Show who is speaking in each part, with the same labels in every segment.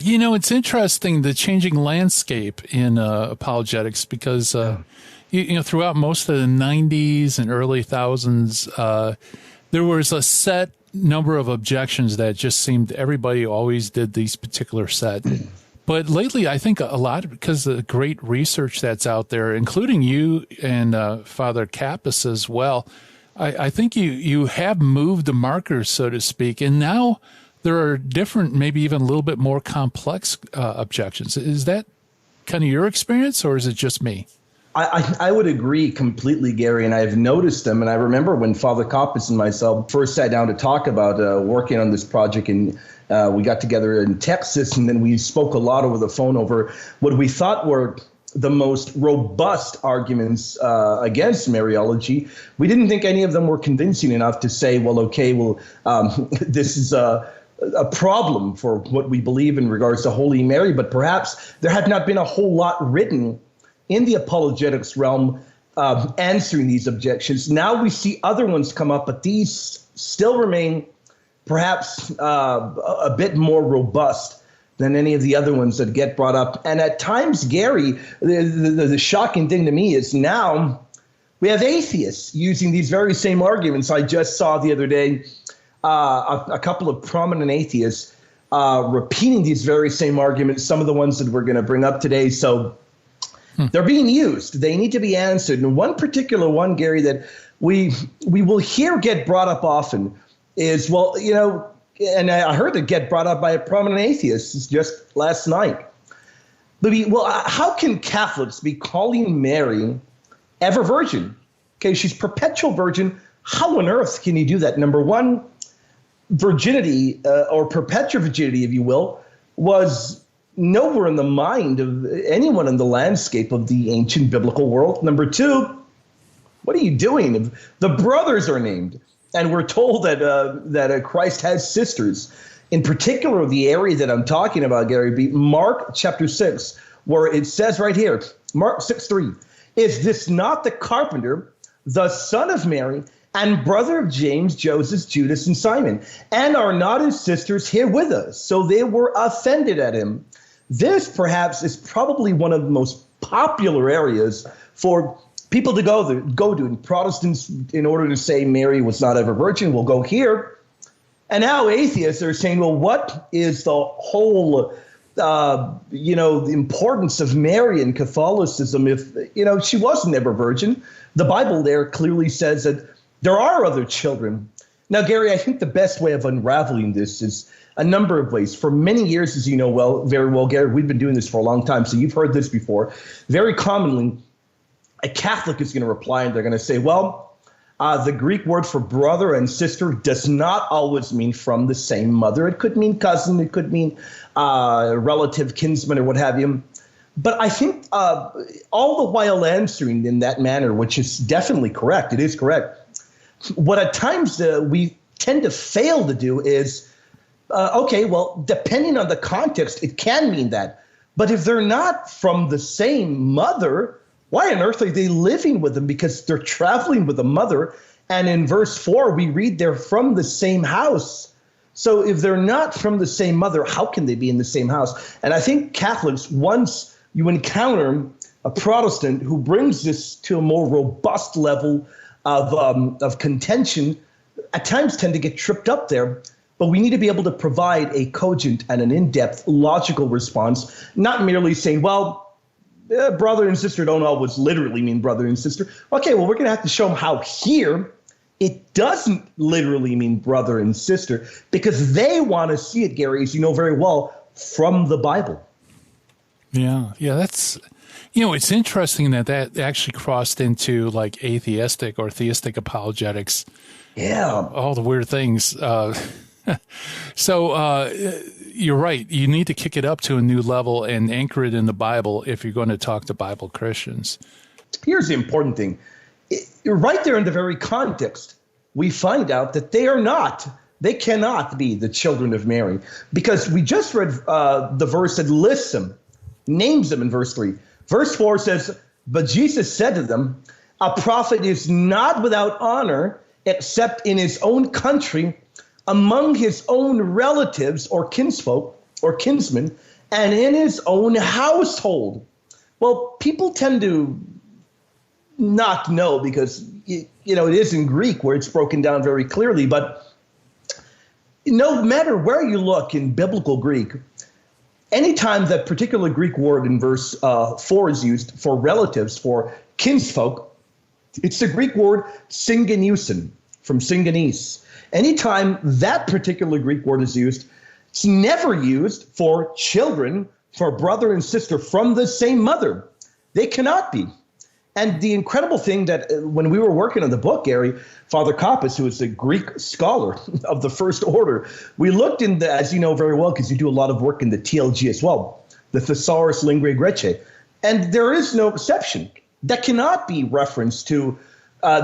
Speaker 1: It's interesting, the changing landscape in apologetics, because throughout most of the 90s and early thousands, there was a set number of objections that just seemed everybody always did these particular set. But lately, I think a lot, because of the great research that's out there, including you and Father Kappas as well, I think you have moved the markers, so to speak, and now there are different, maybe even a little bit more complex objections. Is that kind of your experience, or is it just me?
Speaker 2: I would agree completely, Gary, and I've noticed them. And I remember when Father Kappas and myself first sat down to talk about working on this project, and we got together in Texas, and then we spoke a lot over the phone over what we thought were the most robust arguments against Mariology. We didn't think any of them were convincing enough to say, this is a problem for what we believe in regards to Holy Mary, but perhaps there had not been a whole lot written in the apologetics realm answering these objections. Now we see other ones come up, but these still remain perhaps a bit more robust than any of the other ones that get brought up. And at times, Gary, the shocking thing to me is now we have atheists using these very same arguments. I just saw the other day a couple of prominent atheists repeating these very same arguments, some of the ones that we're going to bring up today. So they're being used. They need to be answered. And one particular one, Gary, that we will hear get brought up often is, and I heard it get brought up by a prominent atheist just last night. But how can Catholics be calling Mary ever virgin? Okay, she's perpetual virgin. How on earth can you do that? Number one, virginity or perpetual virginity, if you will, was nowhere in the mind of anyone in the landscape of the ancient biblical world. Number two, what are you doing if the brothers are named? And we're told that Christ has sisters. In particular, the area that I'm talking about, Gary B., Mark chapter 6, where it says right here, Mark 6:3, is this not the carpenter, the son of Mary, and brother of James, Joseph, Judas, and Simon? And are not his sisters here with us? So they were offended at him. This perhaps is probably one of the most popular areas for people to go to. And Protestants, in order to say Mary was not ever virgin, will go here. And now atheists are saying, well, what is the whole, the importance of Mary in Catholicism if, she wasn't ever virgin? The Bible there clearly says that there are other children. Now, Gary, I think the best way of unraveling this is a number of ways. For many years, as you know very well, Gary, we've been doing this for a long time, so you've heard this before. Very commonly, a Catholic is going to reply and they're going to say, the Greek word for brother and sister does not always mean from the same mother. It could mean cousin, it could mean relative, kinsman, or what have you. But I think all the while answering in that manner, which is definitely correct, it is correct. What at times we tend to fail to do is, depending on the context, it can mean that. But if they're not from the same mother, why on earth are they living with them? Because they're traveling with a mother. And in verse 4, we read they're from the same house. So if they're not from the same mother, how can they be in the same house? And I think Catholics, once you encounter a Protestant who brings this to a more robust level of contention, at times tend to get tripped up there. But we need to be able to provide a cogent and an in-depth logical response, not merely saying, brother and sister don't always literally mean brother and sister. Okay, well, we're going to have to show them how here it doesn't literally mean brother and sister, because they want to see it, Gary, as you know very well, from the Bible.
Speaker 1: Yeah, that's, it's interesting that actually crossed into like atheistic or theistic apologetics.
Speaker 2: Yeah.
Speaker 1: All the weird things. So you're right. You need to kick it up to a new level and anchor it in the Bible if you're going to talk to Bible Christians.
Speaker 2: Here's the important thing. Right there in the very context, we find out that they cannot be the children of Mary, because we just read the verse that lists them, names them in verse 3. Verse 4 says, but Jesus said to them, a prophet is not without honor except in his own country, among his own relatives or kinsfolk or kinsmen, and in his own household. Well, people tend to not know because, it is in Greek where it's broken down very clearly. But no matter where you look in biblical Greek, anytime that particular Greek word in verse 4 is used for relatives, for kinsfolk, it's the Greek word syngeneusin, from syngenes. Anytime that particular Greek word is used, it's never used for children, for brother and sister from the same mother. They cannot be. And the incredible thing that when we were working on the book, Gary, Father Kappas, who is a Greek scholar of the first order, we looked in the, as you know very well, because you do a lot of work in the TLG as well, the Thesaurus Linguae Grece. And there is no exception. That cannot be reference to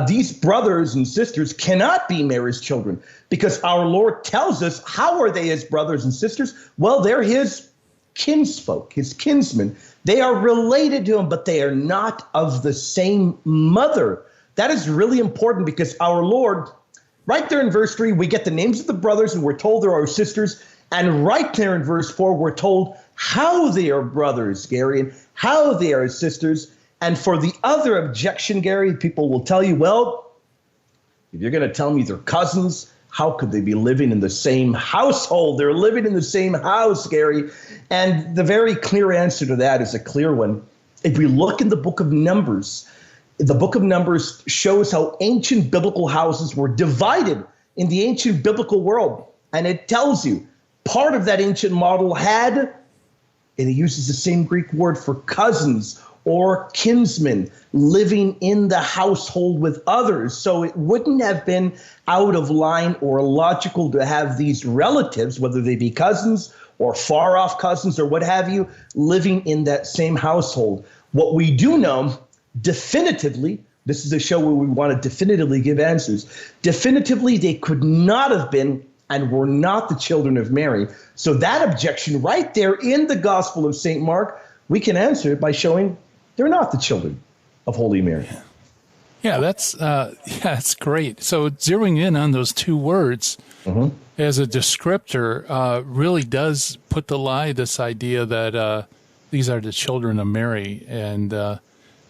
Speaker 2: these brothers and sisters cannot be Mary's children, because our Lord tells us, how are they his brothers and sisters? Well, they're his kinsfolk, his kinsmen. They are related to him, but they are not of the same mother. That is really important because our Lord, right there in verse 3, we get the names of the brothers and we're told they're our sisters. And right there in verse 4, we're told how they are brothers, Gary, and how they are sisters. And for the other objection, Gary, people will tell you, well, if you're going to tell me they're cousins, how could they be living in the same household? They're living in the same house, Gary. And the very clear answer to that is a clear one. If we look in the book of Numbers, the book of Numbers shows how ancient biblical houses were divided in the ancient biblical world. And it tells you part of that ancient model had, and it uses the same Greek word for cousins or kinsmen living in the household with others. So it wouldn't have been out of line or illogical to have these relatives, whether they be cousins or far off cousins or what have you, living in that same household. What we do know definitively, this is a show where we want to definitively give answers, definitively they could not have been and were not the children of Mary. So that objection right there in the Gospel of St. Mark, we can answer it by showing they're not the children of Holy Mary.
Speaker 1: Yeah, that's great. So zeroing in on those two words as a descriptor really does put to lie this idea that these are the children of Mary. And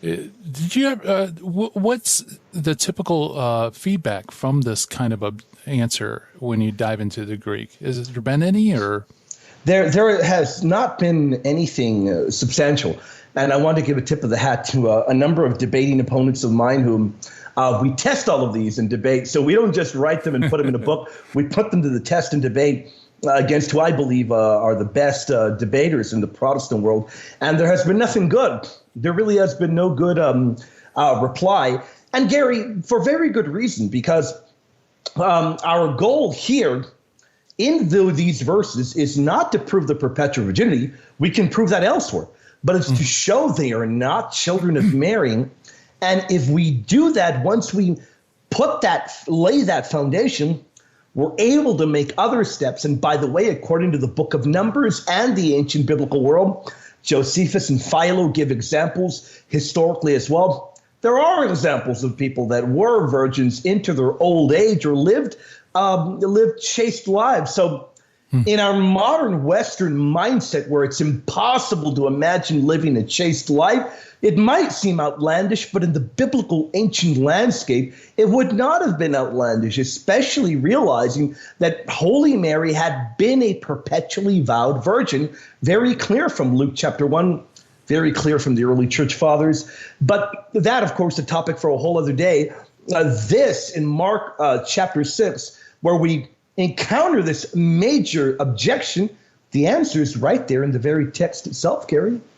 Speaker 1: did you have, what's the typical feedback from this kind of a answer when you dive into the Greek? Has there been any, or?
Speaker 2: There has not been anything substantial. And I want to give a tip of the hat to a number of debating opponents of mine whom we test all of these in debate. So we don't just write them and put them in a book. We put them to the test in debate against who I believe are the best debaters in the Protestant world. And there has been nothing good. There really has been no good reply. And Gary, for very good reason, because our goal here in these verses is not to prove the perpetual virginity. We can prove that elsewhere. But it's to show they are not children of Mary. And if we do that, once we lay that foundation, we're able to make other steps. And by the way, according to the book of Numbers and the ancient biblical world, Josephus and Philo give examples historically as well. There are examples of people that were virgins into their old age or lived chaste lives. So in our modern Western mindset, where it's impossible to imagine living a chaste life, it might seem outlandish, but in the biblical ancient landscape, it would not have been outlandish, especially realizing that Holy Mary had been a perpetually vowed virgin, very clear from Luke chapter 1, very clear from the early church fathers. But that, of course, a topic for a whole other day. This in Mark chapter 6, where we encounter this major objection, the answer is right there in the very text itself, Gary.